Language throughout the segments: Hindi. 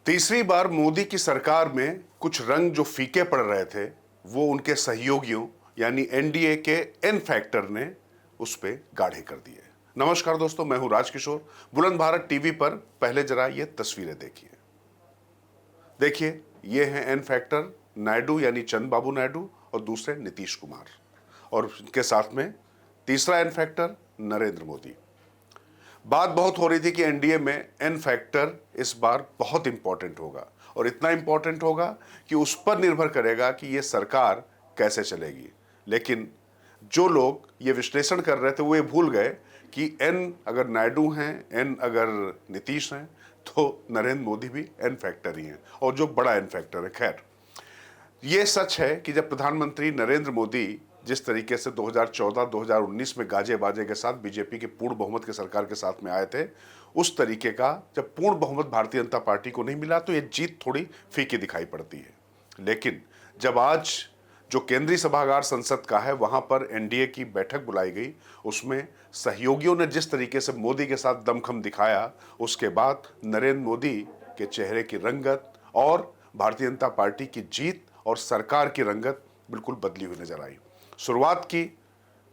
तीसरी बार मोदी की सरकार में कुछ रंग जो फीके पड़ रहे थे वो उनके सहयोगियों यानी एनडीए के एन फैक्टर ने उस पे गाढ़े कर दिए। नमस्कार दोस्तों, मैं हूं राजकिशोर। बुलंद भारत टीवी पर पहले जरा ये तस्वीरें देखिए, ये हैं एन फैक्टर नायडू यानी चंद्रबाबू नायडू और दूसरे नीतीश कुमार, और इनके साथ में तीसरा एन फैक्टर नरेंद्र मोदी। बात बहुत हो रही थी कि एनडीए में एन फैक्टर इस बार बहुत इंपॉर्टेंट होगा, और इतना इंपॉर्टेंट होगा कि उस पर निर्भर करेगा कि यह सरकार कैसे चलेगी। लेकिन जो लोग ये विश्लेषण कर रहे थे वो ये भूल गए कि एन अगर नायडू हैं, एन अगर नीतीश हैं, तो नरेंद्र मोदी भी एन फैक्टर ही हैं, और जो बड़ा एन फैक्टर है। खैर, ये सच है कि जब प्रधानमंत्री नरेंद्र मोदी जिस तरीके से 2014-2019 में गाजे बाजे के साथ बीजेपी के पूर्ण बहुमत की सरकार के साथ में आए थे, उस तरीके का जब पूर्ण बहुमत भारतीय जनता पार्टी को नहीं मिला तो ये जीत थोड़ी फीकी दिखाई पड़ती है। लेकिन जब आज जो केंद्रीय सभागार संसद का है वहां पर एनडीए की बैठक बुलाई गई, उसमें सहयोगियों ने जिस तरीके से मोदी के साथ दमखम दिखाया, उसके बाद नरेंद्र मोदी के चेहरे की रंगत और भारतीय जनता पार्टी की जीत और सरकार की रंगत बिल्कुल बदली हुई नजर आई। शुरुआत की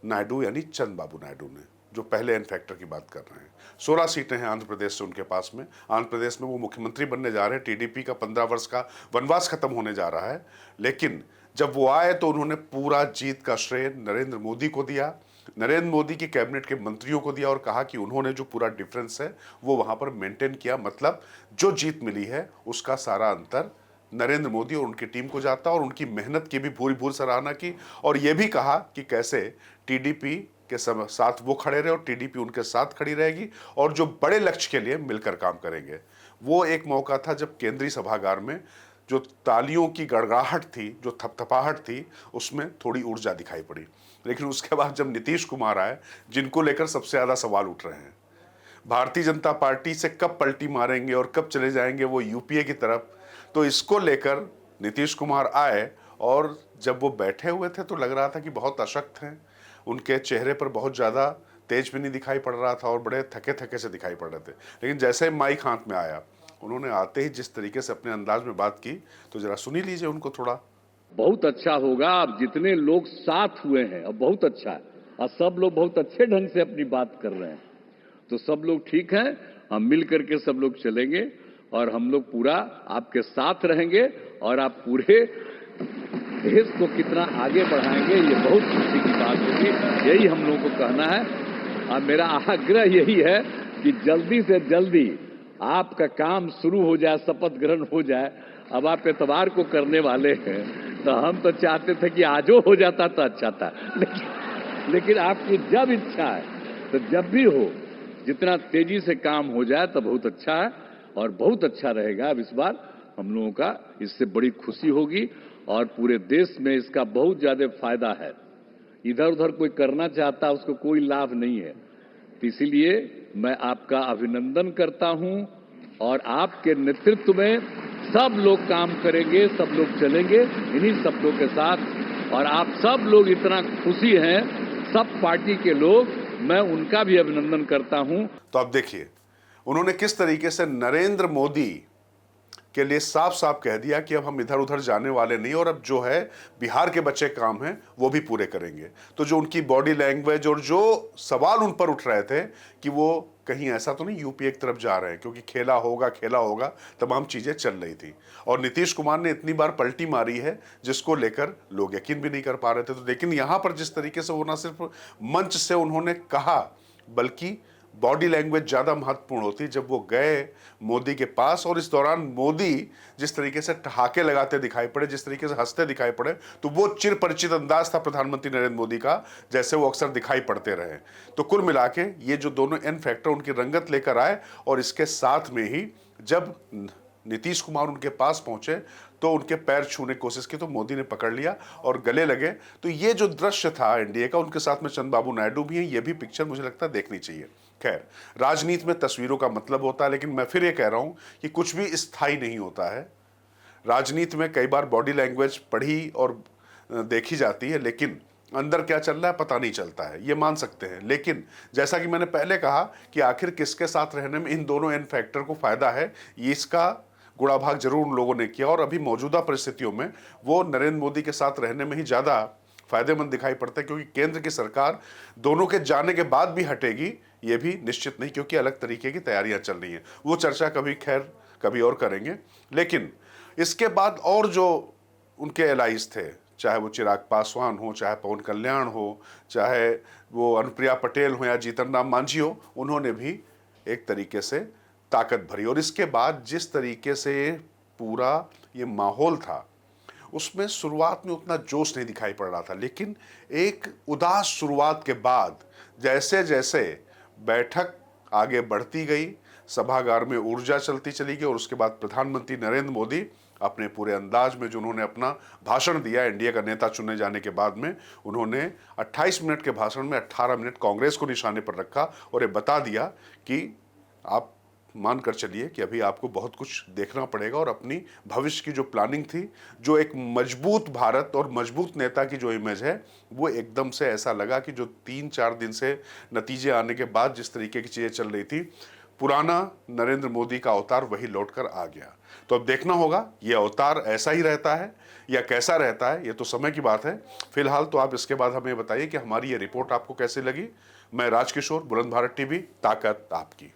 नायडू यानी चंद्रबाबू नायडू ने, जो पहले एन फैक्टर की बात कर रहे हैं। 16 सीटें हैं आंध्र प्रदेश से उनके पास में। आंध्र प्रदेश में वो मुख्यमंत्री बनने जा रहे हैं। टीडीपी का 15 वर्ष का वनवास खत्म होने जा रहा है। लेकिन जब वो आए तो उन्होंने पूरा जीत का श्रेय नरेंद्र मोदी को दिया, नरेंद्र मोदी की कैबिनेट के मंत्रियों को दिया, और कहा कि उन्होंने जो पूरा डिफरेंस है वो वहां पर मेंटेन किया। मतलब जो जीत मिली है उसका सारा अंतर नरेंद्र मोदी और उनकी टीम को जाता, और उनकी मेहनत की भी भूरी भूरी सराहना की, और यह भी कहा कि कैसे टीडीपी के साथ वो खड़े रहे और टीडीपी उनके साथ खड़ी रहेगी, और जो बड़े लक्ष्य के लिए मिलकर काम करेंगे। वो एक मौका था जब केंद्रीय सभागार में जो तालियों की गड़गड़ाहट थी, जो थपथपाहट थी, उसमें थोड़ी ऊर्जा दिखाई पड़ी। लेकिन उसके बाद जब नीतीश कुमार आए, जिनको लेकर सबसे ज्यादा सवाल उठ रहे हैं, भारतीय जनता पार्टी से कब पलटी मारेंगे और कब चले जाएंगे वो यूपीए की तरफ, तो इसको लेकर नीतीश कुमार आए, और जब वो बैठे हुए थे तो लग रहा था कि बहुत अशक्त हैं। उनके चेहरे पर बहुत ज़्यादा तेज भी नहीं दिखाई पड़ रहा था और बड़े थके थके से दिखाई पड़ रहे थे। लेकिन जैसे माइक हाथ में आया, उन्होंने आते ही जिस तरीके से अपने अंदाज में बात की, तो जरा सुनी लीजिए उनको थोड़ा। बहुत अच्छा होगा। अब जितने लोग साथ हुए हैं अब बहुत अच्छा है, और सब लोग बहुत अच्छे ढंग से अपनी बात कर रहे हैं, तो सब लोग ठीक हैं। हम मिल करके सब लोग चलेंगे और हम लोग पूरा आपके साथ रहेंगे, और आप पूरे देश को कितना आगे बढ़ाएंगे ये बहुत खुशी की बात होगी। यही हम लोगों को कहना है, और मेरा आग्रह यही है कि जल्दी से जल्दी आपका काम शुरू हो जाए, शपथ ग्रहण हो जाए। अब आप एतवार को करने वाले हैं, तो हम तो चाहते थे कि आजो हो जाता तो अच्छा था, लेकिन आपकी जब इच्छा है तो जब भी हो, जितना तेजी से काम हो जाए तो बहुत अच्छा है, और बहुत अच्छा रहेगा। अब इस बार हम लोगों का इससे बड़ी खुशी होगी, और पूरे देश में इसका बहुत ज्यादा फायदा है। इधर उधर कोई करना चाहता उसको कोई लाभ नहीं है। तो इसीलिए मैं आपका अभिनंदन करता हूं, और आपके नेतृत्व में सब लोग काम करेंगे, सब लोग चलेंगे इन्हीं शब्दों के साथ। और आप सब लोग इतना खुशी हैं, सब पार्टी के लोग, मैं उनका भी अभिनंदन करता हूं। तो अब देखिए उन्होंने किस तरीके से नरेंद्र मोदी के लिए साफ साफ कह दिया कि अब हम इधर उधर जाने वाले नहीं, और अब जो है बिहार के बच्चे काम हैं वो भी पूरे करेंगे। तो जो उनकी बॉडी लैंग्वेज और जो सवाल उन पर उठ रहे थे कि वो कहीं ऐसा तो नहीं यूपीए की तरफ जा रहे हैं, क्योंकि खेला होगा तमाम चीजें चल रही थी, और नीतीश कुमार ने इतनी बार पलटी मारी है जिसको लेकर लोग यकीन भी नहीं कर पा रहे थे। तो लेकिन यहां पर जिस तरीके से वो ना सिर्फ मंच से उन्होंने कहा, बल्कि बॉडी लैंग्वेज ज़्यादा महत्वपूर्ण होती। जब वो गए मोदी के पास, और इस दौरान मोदी जिस तरीके से ठहाके लगाते दिखाई पड़े, जिस तरीके से हंसते दिखाई पड़े, तो वो चिर परिचित अंदाज था प्रधानमंत्री नरेंद्र मोदी का, जैसे वो अक्सर दिखाई पड़ते रहे। तो कुल मिला के ये जो दोनों एन फैक्टर उनकी रंगत लेकर आए, और इसके साथ में ही जब नीतीश कुमार उनके पास पहुंचे तो उनके पैर छूने की कोशिश की, तो मोदी ने पकड़ लिया और गले लगे। तो ये जो दृश्य था एनडीए का, उनके साथ में चंद्रबाबू नायडू भी हैं, ये भी पिक्चर मुझे लगता है देखनी चाहिए। खैर, राजनीति में तस्वीरों का मतलब होता है, लेकिन मैं फिर ये कह रहा हूं कि कुछ भी स्थायी नहीं होता है। राजनीति में कई बार बॉडी लैंग्वेज पढ़ी और देखी जाती है, लेकिन अंदर क्या चल रहा है पता नहीं चलता है, ये मान सकते हैं। लेकिन जैसा कि मैंने पहले कहा कि आखिर किसके साथ रहने में इन दोनों एन फैक्टर को फायदा है, ये इसका गुणाभाग जरूर उन लोगों ने किया और अभी मौजूदा परिस्थितियों में वो नरेंद्र मोदी के साथ रहने में ही ज़्यादा फायदेमंद दिखाई पड़ता है, क्योंकि केंद्र की सरकार दोनों के जाने के बाद भी हटेगी ये भी निश्चित नहीं, क्योंकि अलग तरीके की तैयारियां चल रही हैं। वो चर्चा कभी और करेंगे। लेकिन इसके बाद और जो उनके एलाइज थे, चाहे वो चिराग पासवान हो, चाहे पवन कल्याण हो, चाहे वो अनुप्रिया पटेल हो या जीतन राम मांझी हो, उन्होंने भी एक तरीके से ताकत भरी। और इसके बाद जिस तरीके से पूरा ये माहौल था, उसमें शुरुआत में उतना जोश नहीं दिखाई पड़ रहा था, लेकिन एक उदास शुरुआत के बाद जैसे जैसे बैठक आगे बढ़ती गई, सभागार में ऊर्जा चलती चली गई और उसके बाद प्रधानमंत्री नरेंद्र मोदी अपने पूरे अंदाज में जो उन्होंने अपना भाषण दिया एनडीए का नेता चुने जाने के बाद में, उन्होंने 28 मिनट के भाषण में 18 मिनट कांग्रेस को निशाने पर रखा और ये बता दिया कि आप मान कर चलिए कि अभी आपको बहुत कुछ देखना पड़ेगा और अपनी भविष्य की जो प्लानिंग थी, जो एक मजबूत भारत और मजबूत नेता की जो इमेज है, वो एकदम से ऐसा लगा कि जो 3-4 दिन से नतीजे आने के बाद जिस तरीके की चीज़ें चल रही थी, पुराना नरेंद्र मोदी का अवतार वही लौट कर आ गया। तो अब देखना होगा ये अवतार ऐसा ही रहता है या कैसा रहता है, ये तो समय की बात है। फिलहाल तो आप इसके बाद हमें बताइए कि हमारी ये रिपोर्ट आपको कैसे लगी। मैं राजकिशोर, बुलंद भारत टीवी, ताकत आपकी।